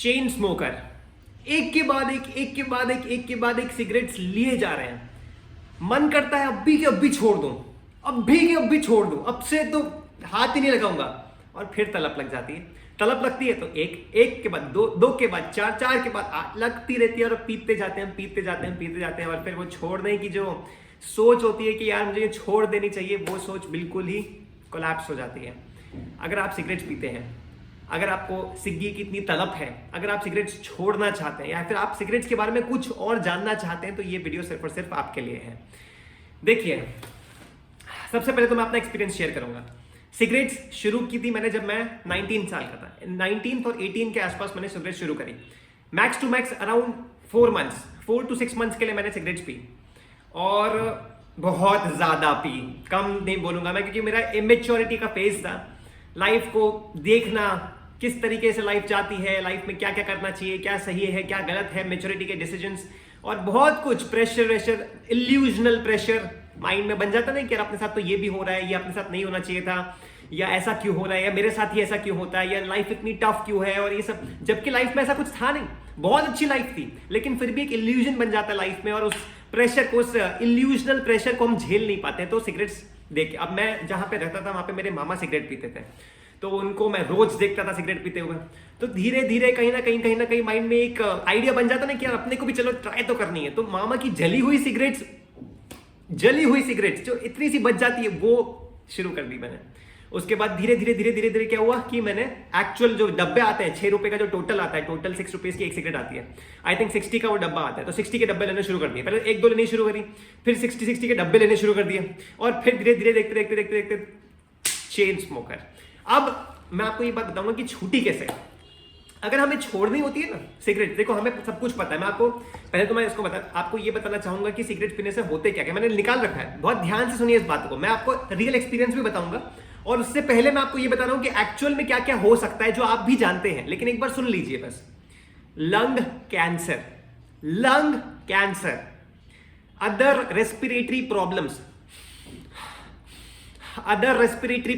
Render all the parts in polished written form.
Chain smoker एक के बाद एक सिगरेट्स लिए जा रहे हैं। मन करता है अभी के अभी छोड़ दूं, अब से तो हाथ ही नहीं लगाऊंगा, और फिर तलब लग जाती है। तलब लगती है तो एक के बाद दो के बाद चार के बाद लगती रहती है, और पीते जाते हैं, और फिर वो छोड़ने की जो सोच होती है कि यार मुझे ये छोड़ देनी चाहिए, वो सोच बिल्कुल ही कोलैप्स हो जाती है। अगर आप सिगरेट पीते हैं, अगर आपको सिग्गी की इतनी तलब है, अगर आप सिगरेट्स छोड़ना चाहते हैं, या फिर आप सिगरेट्स के बारे में कुछ और जानना चाहते हैं, तो ये वीडियो सिर्फ और सिर्फ आपके लिए है। देखिए, सबसे पहले तो मैं अपना एक्सपीरियंस शेयर करूंगा। सिगरेट्स शुरू की थी मैंने जब मैं 19 साल का था। 19 और 18 के आसपास मैंने सिगरेट शुरू करी। Max to max around 4 to 6 months के लिए मैंने सिगरेट्स पी, और बहुत ज्यादा पी, कम नहीं बोलूंगा मैं, क्योंकि मेरा इमेच्योरिटी का फेज था। लाइफ को देखना, किस तरीके से लाइफ जाती है, लाइफ में क्या क्या करना चाहिए, क्या सही है क्या गलत है, मेच्योरिटी के डिसीजंस, और बहुत कुछ प्रेशर इल्यूजनल प्रेशर माइंड में बन जाता नहीं कि यार अपने साथ तो ये भी हो रहा है, ये अपने साथ नहीं होना चाहिए था, या ऐसा क्यों हो रहा है, या मेरे साथ ही ऐसा क्यों होता है, या लाइफ इतनी टफ क्यों है, और ये सब। जबकि लाइफ में ऐसा कुछ था नहीं, बहुत अच्छी लाइफ थी, लेकिन फिर भी एक इल्यूजन बन जाता है लाइफ में, और उस प्रेशर को, उस इल्यूजनल प्रेशर को हम झेल नहीं पाते। तो सिगरेट्स देख, अब मैं जहां पे रहता था वहां पे मेरे मामा सिगरेट पीते थे, तो उनको मैं रोज देखता था सिगरेट पीते हुए। तो धीरे धीरे कहीं ना कहीं माइंड में एक आइडिया बन जाता ना कि यार अपने को भी चलो ट्राई तो करनी है। तो मामा की जली हुई सिगरेट्स जो इतनी सी बच जाती है, वो शुरू कर दी मैंने। उसके बाद धीरे धीरे क्या हुआ कि मैंने एक्चुअल जो डब्बे आते हैं, 6 रुपए का जो टोटल आता है, टोटल 6 रुपीज की एक सिगरेट आती है, आई थिंक 60 का वो डब्बा आता है, तो 60 के डब्बे लेने शुरू कर दिए। पहले 1-2 लेने शुरू करी, फिर 60 के डब्बे लेने शुरू कर दिए, और फिर धीरे धीरे देखते चेन स्मोकर। अब मैं आपको ये बात बताऊंगा कि छूटी कैसे। अगर हमें छोड़नी होती है ना सिगरेट, देखो हमें सब कुछ पता है। मैं आपको पहले तो मैं इसको आपको ये बताना चाहूंगा कि सिगरेट पीने से होते क्या क्या मैंने निकाल रखा है। बहुत ध्यान से सुनिए इस बात को, मैं आपको रियल एक्सपीरियंस भी बताऊंगा, और उससे पहले मैं आपको ये बता रहा हूं कि एक्चुअल में क्या क्या हो सकता है जो आप भी जानते हैं, लेकिन एक बार सुन लीजिए बस। Lung cancer, other respiratory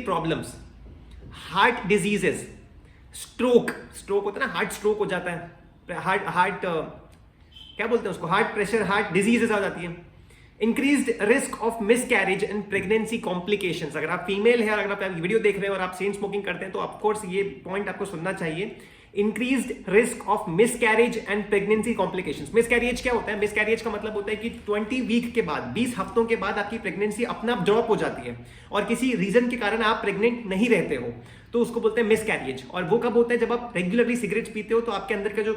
problems, heart diseases, stroke होता है ना, हार्ट स्ट्रोक हो जाता है, हार्ट क्या बोलते हैं उसको, हार्ट प्रेशर, हार्ट डिजीजेस आ जाती है। Increased risk of miscarriage and pregnancy complications. अगर आप फीमेल है और अगर आप वीडियो देख रहे हैं और आप चेन स्मोकिंग करते हैं, तो ऑफकोर्स ये पॉइंट आपको सुनना चाहिए। Increased risk of miscarriage and pregnancy complications. Miscarriage क्या होता है? मिसकैरेज का मतलब होता है कि 20 वीक के बाद, 20 हफ्तों के बाद आपकी प्रेगनेंसी अपना ड्रॉप हो जाती है, और किसी रीजन के कारण आप प्रेग्नेंट नहीं रहते हो, तो उसको बोलते हैं मिसकैरेज। और वो कब होता है? जब आप रेगुलरली सिगरेट पीते हो, तो आपके अंदर का जो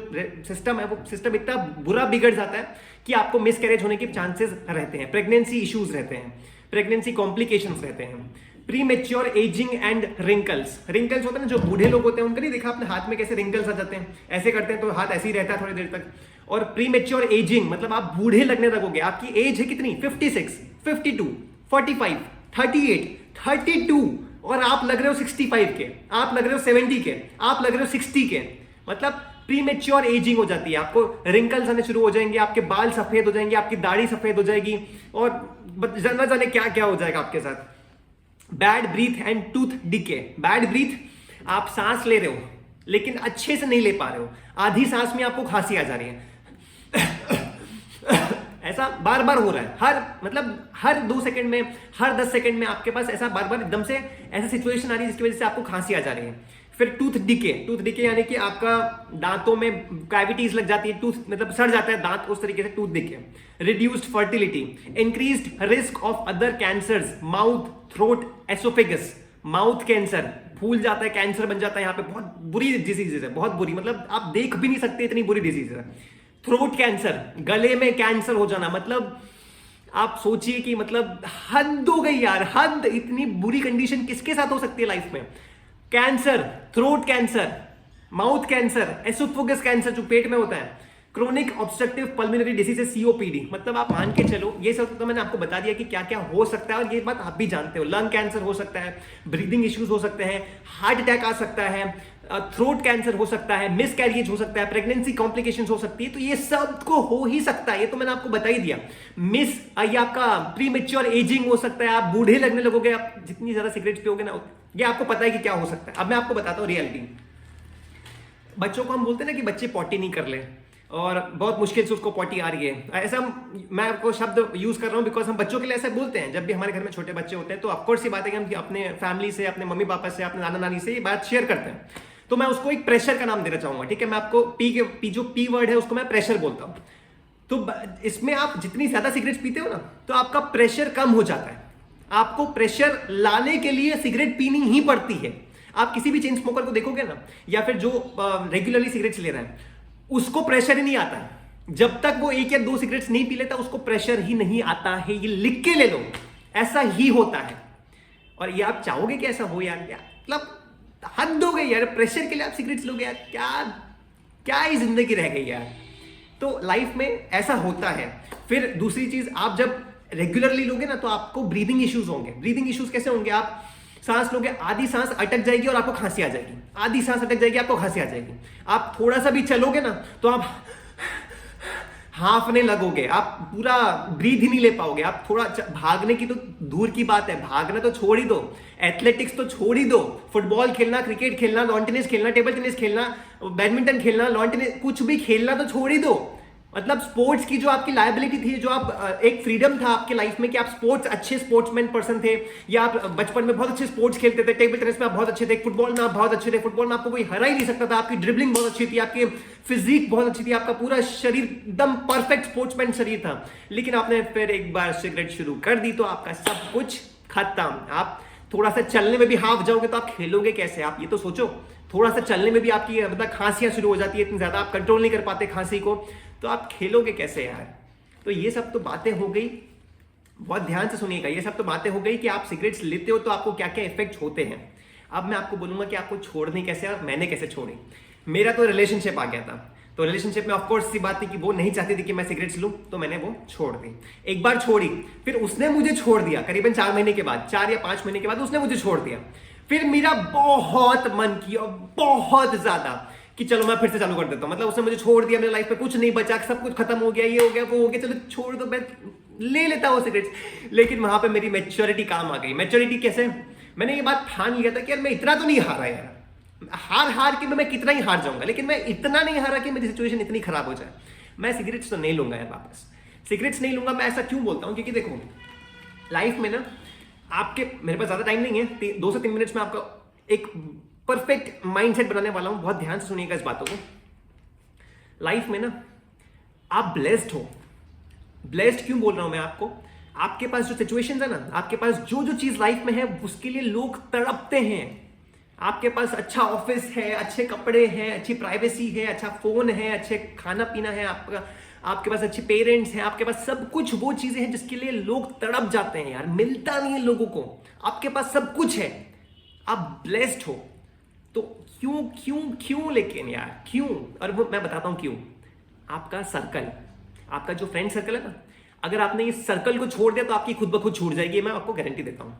सिस्टम है, वो सिस्टम इतना बुरा बिगड़ जाता है कि आपको मिसकैरेज होने के चांसेस रहते हैं, प्रेगनेंसी इश्यूज रहते हैं, प्रेगनेंसी कॉम्प्लिकेशंस रहते हैं। प्रीमेच्योर एजिंग एंड रिंकल्स होते हैं ना, जो बूढ़े लोग होते हैं, उनका नहीं देखा आपने हाथ में कैसे रिंकल्स आ जाते हैं, ऐसे करते हैं तो हाथ ऐसे ही रहता है थोड़ी देर तक। और प्रीमेच्योर एजिंग मतलब आप बूढ़े लगने लगोगे। आपकी एज है कितनी? 56, 52, 45, 38, 32, और आप लग रहे हो 65 के, आप लग रहे हो 70 के, आप लग रहे हो 60 के। मतलब प्रीमेच्योर एजिंग हो जाती है, आपको रिंकल्स आने शुरू हो जाएंगे, आपके बाल सफेद हो जाएंगे, आपकी दाढ़ी सफेद हो जाएगी, और न जाने क्या क्या हो जाएगा आपके साथ। Bad breath and tooth decay. Bad breath, आप सांस ले रहे हो लेकिन अच्छे से नहीं ले पा रहे हो, आधी सांस में आपको खांसी आ जा रही है, ऐसा बार बार हो रहा है, हर 2 सेकंड में, हर 10 सेकंड में आपके पास ऐसा बार बार एकदम से ऐसा सिचुएशन आ रही है जिसकी वजह से आपको खांसी आ जा रही है। फिर टूथ डिके यानी कि आपका दांतों में कैविटीज लग जाती है, टूथ मतलब सड़ जाता है दांत, उस तरीके से tooth decay. Reduced fertility, increased risk of other cancers, mouth, throat, oesophagus. Mouth cancer, फूल जाता है, कैंसर बन जाता है, यहाँ पे बहुत बुरी डिजीज है, बहुत बुरी, मतलब आप देख भी नहीं सकते इतनी बुरी डिजीज है। थ्रोट कैंसर, गले में कैंसर हो जाना, मतलब आप सोचिए कि मतलब हद हो गई यार, हद। इतनी बुरी कंडीशन किसके साथ हो सकती है लाइफ में? Cancer, throat cancer, mouth cancer, oesophagus cancer जो पेट में होता है, chronic obstructive pulmonary disease, COPD. मतलब आप मान के चलो, ये सब तो मैंने आपको बता दिया कि क्या क्या हो सकता है, और ये बात आप भी जानते हो। लंग कैंसर हो सकता है, ब्रीदिंग इश्यूज हो सकते हैं, हार्ट अटैक आ सकता है, थ्रोट कैंसर हो सकता है, मिसकैरेज हो सकता है, प्रेगनेंसी कॉम्प्लिकेशंस हो सकती है। तो ये सब को हो ही सकता है, ये तो मैंने आपको बता ही दिया। ये आपका प्रीमेच्योर एजिंग हो सकता है, आप बूढ़े लगने लगोगे, आप जितनी ज्यादा सिगरेट पियोगे ना, ये आपको पता है कि क्या हो सकता है। अब मैं आपको बताता हूँ रियलिटी। बच्चों को हम बोलते हैं ना कि बच्चे पॉटी नहीं कर ले और बहुत मुश्किल से उसको पॉटी आ रही है, ऐसा मैं आपको शब्द यूज कर रहा हूँ बिकॉज हम बच्चों के लिए ऐसा बोलते हैं जब भी हमारे घर में छोटे बच्चे होते हैं। तो ऑफकोर्स ये बात है कि हम अपने फैमिली से, अपने मम्मी पापा से, अपने नाना नानी से ये बात शेयर करते हैं। तो मैं उसको एक प्रेशर का नाम देना चाहूंगा, ठीक है। मैं आपको जो पी वर्ड है उसको मैं प्रेशर बोलता हूँ। तो इसमें आप जितनी ज्यादा सिगरेट पीते हो ना तो आपका प्रेशर कम हो जाता है। आपको प्रेशर लाने के लिए सिगरेट पीनी ही पड़ती है। आप किसी भी चेन स्मोकर को देखोगे ना, या फिर जो रेगुलरली सिगरेट्स ले रहा है, उसको प्रेशर ही नहीं आता है। जब तक वो 1 या 2 सिगरेट्स नहीं पी लेता उसको प्रेशर ही नहीं आता है। ये लिख के ले लो, ऐसा ही होता है। और ये आप चाहोगे कि ऐसा हो यार? मतलब हद हो गई यार, प्रेशर के लिए आप सिगरेट्स लोगे यार, क्या क्या ही जिंदगी रह गई यार। तो लाइफ में ऐसा होता है। फिर दूसरी चीज, आप जब रेगुलरली लोगे ना तो आपको ब्रीदिंग इश्यूज होंगे। ब्रीदिंग इश्यूज कैसे होंगे? आप सांस लोगे, आधी सांस अटक जाएगी और आपको खांसी आ जाएगी, आधी सांस अटक जाएगी, आपको खांसी आ जाएगी। आप थोड़ा सा भी चलोगे ना तो आप हाफने लगोगे, आप पूरा ब्रीथ ही नहीं ले पाओगे। आप थोड़ा भागने की तो दूर की बात है, भागना तो छोड़ ही दो, एथलेटिक्स तो छोड़ ही दो, फुटबॉल खेलना, क्रिकेट खेलना, लॉन टेनिस खेलना, टेबल टेनिस खेलना, बैडमिंटन खेलना, लॉन टेनिस, कुछ भी खेलना तो छोड़ ही दो। मतलब स्पोर्ट्स की जो आपकी लायबिलिटी थी, जो आप एक फ्रीडम था आपके लाइफ में कि आप स्पोर्ट्स, अच्छे स्पोर्ट्समैन पर्सन थे, या आप बचपन में बहुत अच्छे स्पोर्ट्स खेलते थे, टेबल टेनिस में आप बहुत अच्छे थे, फुटबॉल में आप बहुत अच्छे थे, फुटबॉल में आपको कोई हरा ही नहीं सकता था, आपकी ड्रिबलिंग बहुत अच्छी थी, आपकी फिजिक बहुत अच्छी थी, आपका पूरा शरीर एकदम परफेक्ट स्पोर्ट्समैन शरीर था। लेकिन आपने फिर एक बार सिगरेट शुरू कर दी तो आपका सब कुछ खत्म। आप थोड़ा सा चलने में भी हाफ जाओगे तो आप खेलोगे कैसे? आप ये तो सोचो। थोड़ा सा चलने में भी आपकी मतलब खांसियां शुरू हो जाती है, इतनी ज्यादा आप कंट्रोल नहीं कर पाते खांसी को, तो आप खेलोगे कैसे यार? तो ये सब तो बातें हो गई, बहुत ध्यान से सुनिएगा, ये सब तो बातें हो गई कि आप सिगरेट्स लेते हो तो आपको क्या क्या इफेक्ट होते हैं। अब मैं आपको बोलूंगा कि आपको छोड़नी कैसे और मैंने कैसे छोड़ी। मेरा तो रिलेशनशिप आ गया था, तो रिलेशनशिप में ऑफकोर्स सी बात थी कि वो नहीं चाहती थी कि मैं सिगरेट्स लूं, तो मैंने वो छोड़ दी। एक बार छोड़ी, फिर उसने मुझे छोड़ दिया, करीबन 4 महीने के बाद, 4 या 5 महीने के बाद उसने मुझे छोड़ दिया। फिर मेरा बहुत मन किया, बहुत ज्यादा, कि चलो मैं फिर से चालू कर देता हूं। मतलब उसने मुझे छोड़ दिया, मेरी लाइफ में कुछ नहीं बचा, सब कुछ खत्म हो गया, ये हो गया, वो हो गया, चलो छोड़ दो, मैं ले लेता हूँ सिगरेट्स। लेकिन वहां पे मेरी मैच्योरिटी काम आ गई। मैच्योरिटी कैसे? मैंने ये बात ठान लिया था कि यार मैं इतना तो नहीं हारा यार, हार के मैं कितना ही हार जाऊंगा, लेकिन मैं इतना नहीं हारा कि मेरी सिचुएशन इतनी खराब हो जाए। मैं सिगरेट्स तो नहीं लूंगा यार, वापस सिगरेट्स नहीं लूंगा। मैं ऐसा क्यों बोलता हूँ? क्योंकि देखो लाइफ में ना आपके, मेरे पास ज्यादा टाइम नहीं है, 2 से 3 मिनट्स में आपका एक परफेक्ट माइंडसेट बनाने वाला हूं। बहुत ध्यान से सुनिएगा इस बातों को। लाइफ में ना आप ब्लेस्ड हो। ब्लेस्ड क्यों बोल रहा हूं मैं आपको? आपके पास जो सिचुएशंस है ना, आपके पास जो जो चीज लाइफ में है उसके लिए लोग तड़पते हैं। आपके पास अच्छा ऑफिस है, अच्छे कपड़े हैं, अच्छी प्राइवेसी है, अच्छा फोन है, अच्छे खाना पीना है, आपके पास अच्छे पेरेंट्स हैं, आपके पास सब कुछ वो चीजें हैं जिसके लिए लोग तड़प जाते हैं यार, मिलता नहीं है लोगों को। आपके पास सब कुछ है, आप ब्लेस्ड हो, तो क्यों क्यों क्यों लेकिन यार क्यों? और वो मैं बताता हूं क्यों। आपका सर्कल, आपका जो फ्रेंड सर्कल है ना, अगर आपने इस सर्कल को छोड़ दिया तो आपकी खुद ब खुद छूट जाएगी, मैं आपको गारंटी देता हूं।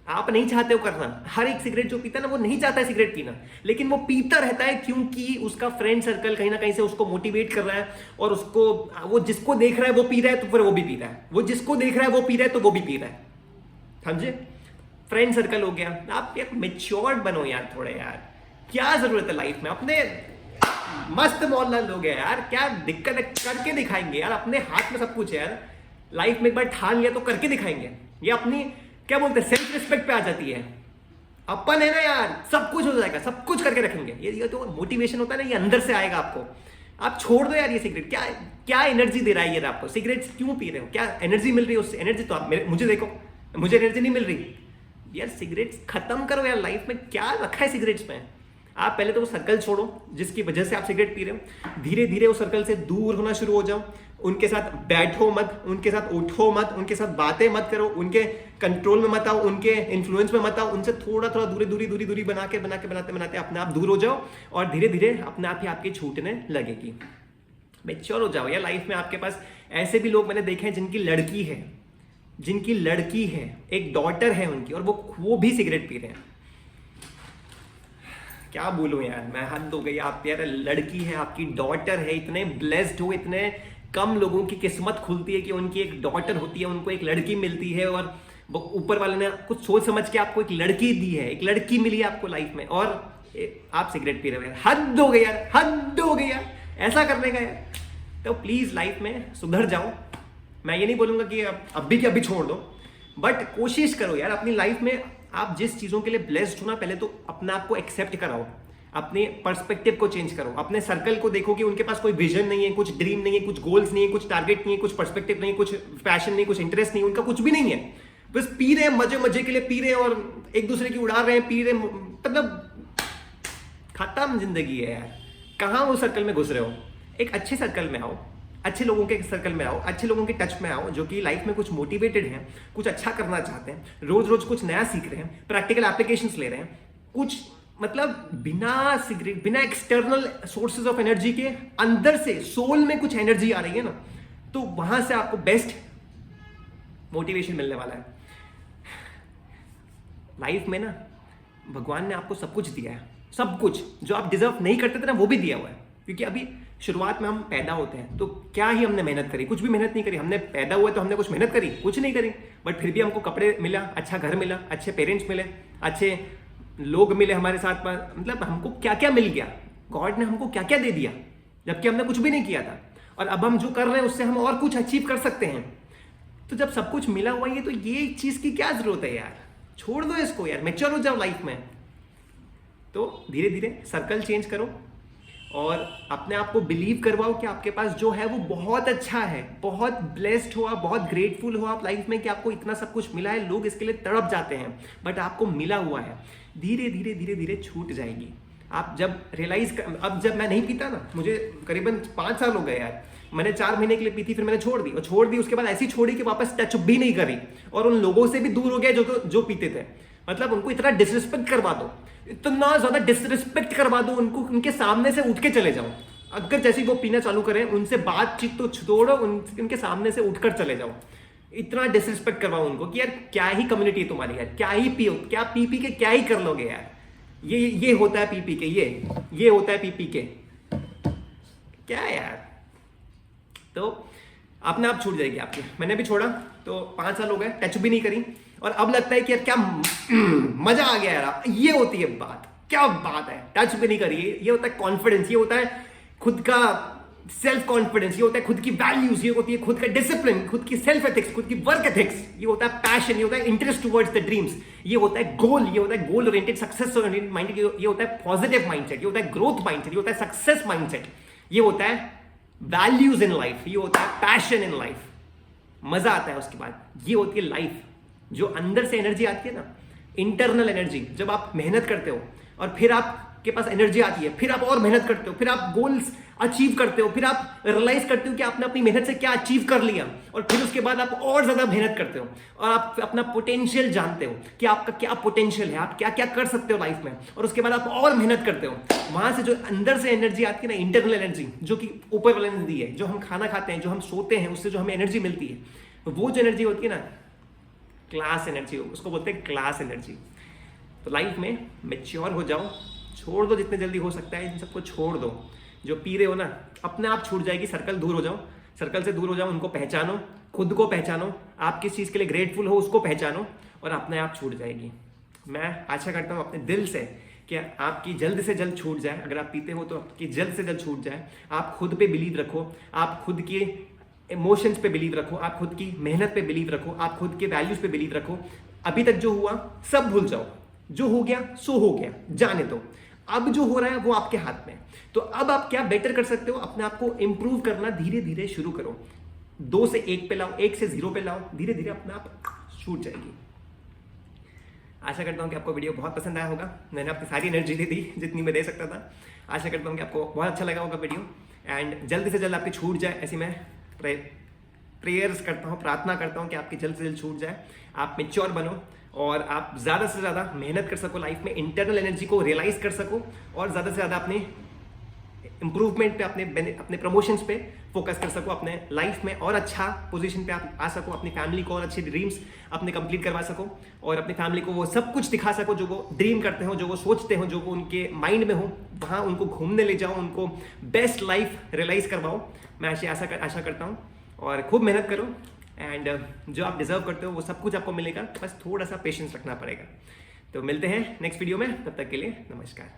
आप नहीं चाहते हो करना, हर एक सिगरेट जो पीता है ना वो नहीं चाहता है सिगरेट पीना, लेकिन वो पीता रहता है क्योंकि उसका फ्रेंड सर्कल कहीं ना कहीं से उसको मोटिवेट कर रहा है, और उसको, वो जिसको देख रहा है वो पी रहा है तो फिर वो भी पी रहा है, वो जिसको देख रहा है वो पी रहा है तो वो भी पी रहा है। समझे? फ्रेंड सर्कल हो गया। आप यार मेच्योर्ड बनो यार थोड़े यार, क्या जरूरत है लाइफ में? अपने मस्त मोहल्ला लोग हैं यार, क्या दिक्कत है? करके दिखाएंगे यार, अपने हाथ में सब कुछ है यार। लाइफ में एक बार ठान लिया तो करके दिखाएंगे। ये अपनी क्या बोलते हैं, सेल्फ रिस्पेक्ट पे आ जाती है। अपन है ना यार, सब कुछ हो जाएगा, सब कुछ करके रखेंगे। ये तो मोटिवेशन होता है ना, ये अंदर से आएगा आपको। आप छोड़ दो यार ये सिगरेट, क्या क्या एनर्जी दे रहा है ये आपको? सिगरेट क्यों पी रहे हो? क्या एनर्जी मिल रही है उससे? एनर्जी तो आप मुझे देखो, मुझे एनर्जी नहीं मिल रही यार। सिगरेट्स खत्म करो यार, लाइफ में क्या रखा है सिगरेट्स में? आप पहले तो वो सर्कल छोड़ो जिसकी वजह से आप सिगरेट पी रहे हो। धीरे धीरे उस सर्कल से दूर होना शुरू हो जाओ। उनके साथ बैठो मत, उनके साथ उठो मत, उनके साथ बातें मत करो, उनके कंट्रोल में मत आओ, उनके इन्फ्लुएंस में मत आओ। उनसे थोड़ा थोड़ा दूरी बनाते बनाते अपने आप दूर हो जाओ, और धीरे धीरे अपने आप ही आपकी छूटने लगेगी। मैच्योर हो जाओ यार। लाइफ में आपके पास ऐसे भी लोग मैंने देखे हैं जिनकी लड़की है, एक डॉटर है उनकी, और वो भी सिगरेट पी रहे हैं। क्या बोलूं यार, मैं हद हो गई। आप यार लड़की है, आपकी डॉटर है, इतने ब्लेस्ड हो, इतने कम लोगों की किस्मत खुलती है कि उनकी एक डॉटर होती है, उनको एक लड़की मिलती है, और ऊपर वाले ने कुछ सोच समझ के आपको एक लड़की दी है, एक लड़की मिली है आपको लाइफ में, और आप सिगरेट पी रहे हो यार, हद हो गई यार, हद हो गई यार ऐसा करने का यार। तो प्लीज लाइफ में सुधर जाओ। मैं ये नहीं बोलूंगा कि अभी के अभी छोड़ दो, बट कोशिश करो यार अपनी लाइफ में आप जिस चीजों के लिए ब्लेस्ड हो ना, पहले तो अपने आप को एक्सेप्ट कराओ, अपने पर्सपेक्टिव को चेंज करो, अपने सर्कल को देखो कि उनके पास कोई विजन नहीं है, कुछ ड्रीम नहीं है, कुछ गोल्स नहीं है, कुछ टारगेट नहीं है, कुछ पर्सपेक्टिव नहीं है, कुछ पैशन नहीं, कुछ इंटरेस्ट नहीं है, उनका कुछ भी नहीं है, बस पी रहे हैं, मजे मजे के लिए पी रहे हैं और एक दूसरे की उड़ा रहे हैं, पी रहे हैं, मतलब खत्म जिंदगी है यार। कहाँ वो सर्कल में घुस रहे हो? एक अच्छे सर्कल में आओ, अच्छे लोगों के सर्कल में आओ, अच्छे लोगों के टच में आओ जो कि लाइफ में कुछ मोटिवेटेड हैं, कुछ अच्छा करना चाहते हैं, रोज रोज कुछ नया सीख रहे हैं, प्रैक्टिकल एप्लीकेशंस ले रहे हैं, कुछ मतलब बिना सिगरेट, बिना एक्सटर्नल सोर्सेज ऑफ एनर्जी के अंदर से सोल में कुछ एनर्जी आ रही है ना, तो वहां से आपको बेस्ट मोटिवेशन मिलने वाला है। लाइफ में ना भगवान ने आपको सब कुछ दिया है, सब कुछ जो आप डिजर्व नहीं करते थे ना वो भी दिया हुआ है। क्योंकि अभी शुरुआत में हम पैदा होते हैं तो क्या ही हमने मेहनत करी? कुछ भी मेहनत नहीं करी। हमने पैदा हुए तो हमने कुछ मेहनत करी? कुछ नहीं करी, बट फिर भी हमको कपड़े मिला, अच्छा घर मिला, अच्छे पेरेंट्स मिले, अच्छे लोग मिले हमारे साथ, मतलब हमको क्या क्या मिल गया, गॉड ने हमको क्या क्या दे दिया, जबकि हमने कुछ भी नहीं किया था। और अब हम जो कर रहे हैं उससे हम और कुछ अचीव कर सकते हैं। तो जब सब कुछ मिला हुआ है तो ये चीज की क्या जरूरत है यार? छोड़ दो इसको यार, मैच्योर हो जाओ लाइफ में। तो धीरे धीरे सर्कल चेंज करो और अपने आप को बिलीव करवाओ कि आपके पास जो है वो बहुत अच्छा है, बहुत ब्लेस्ड हो आप, बहुत ग्रेटफुल हो आप लाइफ में कि आपको इतना सब कुछ मिला है। लोग इसके लिए तड़प जाते हैं, बट आपको मिला हुआ है। धीरे धीरे धीरे धीरे छूट जाएगी। आप जब रियलाइज अब जब मैं नहीं पीता ना, मुझे करीबन 5 साल हो गए यार, मैंने 4 महीने के लिए पी थी, फिर मैंने छोड़ दी, और छोड़ दी उसके बाद ऐसी छोड़ी कि वापस टच भी नहीं करी, और उन लोगों से भी दूर हो गया जो पीते थे। मतलब उनको इतना डिसरिस्पेक्ट करवा दो, इतना ज्यादा डिसरिस्पेक्ट करवा दो उनको, उनके सामने से उठ के चले जाओ। अगर जैसे वो पीना चालू करें, उनसे बातचीत तो छोड़ो, उनके सामने से उठकर चले जाओ। इतना डिसरिस्पेक्ट करवाओ उनको कि यार क्या ही कम्युनिटी तुम्हारी यार, क्या ही पियो, क्या पी पी के क्या ही कर लोगे यार। ये होता है पी पी के, ये होता है पी पी के, क्या यार। तो अपने आप छूट जाएगी आपकी। मैंने भी छोड़ा तो 5 साल हो गए, टच भी नहीं करी, और अब लगता है कि यार क्या मजा आ गया यार। ये होती है बात, क्या बात है, टच भी नहीं करी। ये होता है कॉन्फिडेंस, ये होता है खुद का सेल्फ कॉन्फिडेंस, ये होता है खुद की वैल्यूज, ये होती है खुद का डिसिप्लिन, खुद की सेल्फ एथिक्स, खुद की वर्क एथिक्स, ये होता है पैशन, ये होता है इंटरेस्ट टुवर्ड्स द ड्रीम्स, ये होता है गोल, ये होता है goal oriented success oriented mind, ये होता है पॉजिटिव माइंडसेट, ये होता है ग्रोथ माइंडसेट, ये होता है सक्सेस माइंडसेट, ये होता है वैल्यूज इन लाइफ, ये होता है पैशन इन लाइफ। मजा आता है उसके बाद। ये होती है लाइफ, जो अंदर से एनर्जी आती है ना, इंटरनल एनर्जी। जब आप मेहनत करते हो और फिर आपके पास एनर्जी आती है, फिर आप और मेहनत करते हो, फिर आप गोल्स अचीव करते हो, फिर आप रियलाइज करते हो कि आपने अपनी मेहनत से क्या अचीव कर लिया, और फिर उसके बाद आप और ज्यादा मेहनत करते हो और आप अपना पोटेंशियल जानते हो कि आपका क्या पोटेंशियल है, आप क्या क्या कर सकते हो लाइफ में, और उसके बाद आप और मेहनत करते हो। वहां से जो अंदर से एनर्जी आती है ना, इंटरनल एनर्जी, जो कि ऊपर वाली एनर्जी है, जो हम खाना खाते हैं, जो हम सोते हैं, उससे जो हमें एनर्जी मिलती है, वो जो एनर्जी होती है ना, क्लास एनर्जी, उसको बोलते हैं क्लास एनर्जी। तो लाइफ में मैच्योर हो जाओ, छोड़ दो जितने जल्दी हो सकता है, इन सबको छोड़ दो। जो पी रहे हो ना, अपने आप छूट जाएगी। सर्कल दूर हो जाओ, सर्कल से दूर हो जाओ, उनको पहचानो, खुद को पहचानो, आप किस चीज़ के लिए ग्रेटफुल हो उसको पहचानो, और अपने आप छूट जाएगी। मैं आशा करता हूँ अपने दिल से कि आपकी जल्द से जल्द छूट जाए। अगर आप पीते हो तो आपकी जल्द से जल्द छूट जाए। आप खुद पे बिलीव रखो, आप खुद के इमोशंस पे बिलीव रखो, आप खुद की मेहनत पे बिलीव रखो, आप खुद के वैल्यूज पे बिलीव रखो। अभी तक जो हुआ सब भूल जाओ, जो हो गया सो हो गया, जाने दो। अब जो हो रहा है वो आपके हाथ में। तो अब आप क्या बेटर कर सकते हो, अपने आप को इंप्रूव करना धीरे धीरे शुरू करो। 2 से 1 पे लाओ, 1 से 0 पे लाओ, धीरे धीरे अपने आप छूट जाएगी। आशा करता हूँ कि आपको वीडियो बहुत पसंद आया होगा। मैंने अपनी सारी एनर्जी दे दी जितनी मैं दे सकता था। आशा करता हूँ कि आपको बहुत अच्छा लगा होगा वीडियो, एंड जल्द से जल्द आपकी छूट जाए, ऐसी मैं प्रेयर्स करता हूँ, प्रार्थना करता हूँ कि आपकी जल्द से जल्द छूट जाए, आप मैच्योर बनो, और आप ज़्यादा से ज़्यादा मेहनत कर सको लाइफ में, इंटरनल एनर्जी को रियलाइज कर सको, और ज़्यादा से ज़्यादा अपने इंप्रूवमेंट पे, अपने प्रमोशंस पे फोकस कर सको, अपने लाइफ में और अच्छा पोजीशन पे आप आ सको, अपनी फैमिली को और अच्छे ड्रीम्स अपने कंप्लीट करवा सको, और अपनी फैमिली को वो सब कुछ दिखा सको जो वो ड्रीम करते हो, जो वो सोचते हो, जो वो उनके माइंड में हो, वहाँ उनको घूमने ले जाओ, उनको बेस्ट लाइफ रियलाइज करवाओ। मैं ऐसी आशा करता हूँ, और खूब मेहनत करो, एंड जो आप डिजर्व करते हो वो सब कुछ आपको मिलेगा, बस थोड़ा सा पेशेंस रखना पड़ेगा। तो मिलते हैं नेक्स्ट वीडियो में, तब तक के लिए नमस्कार।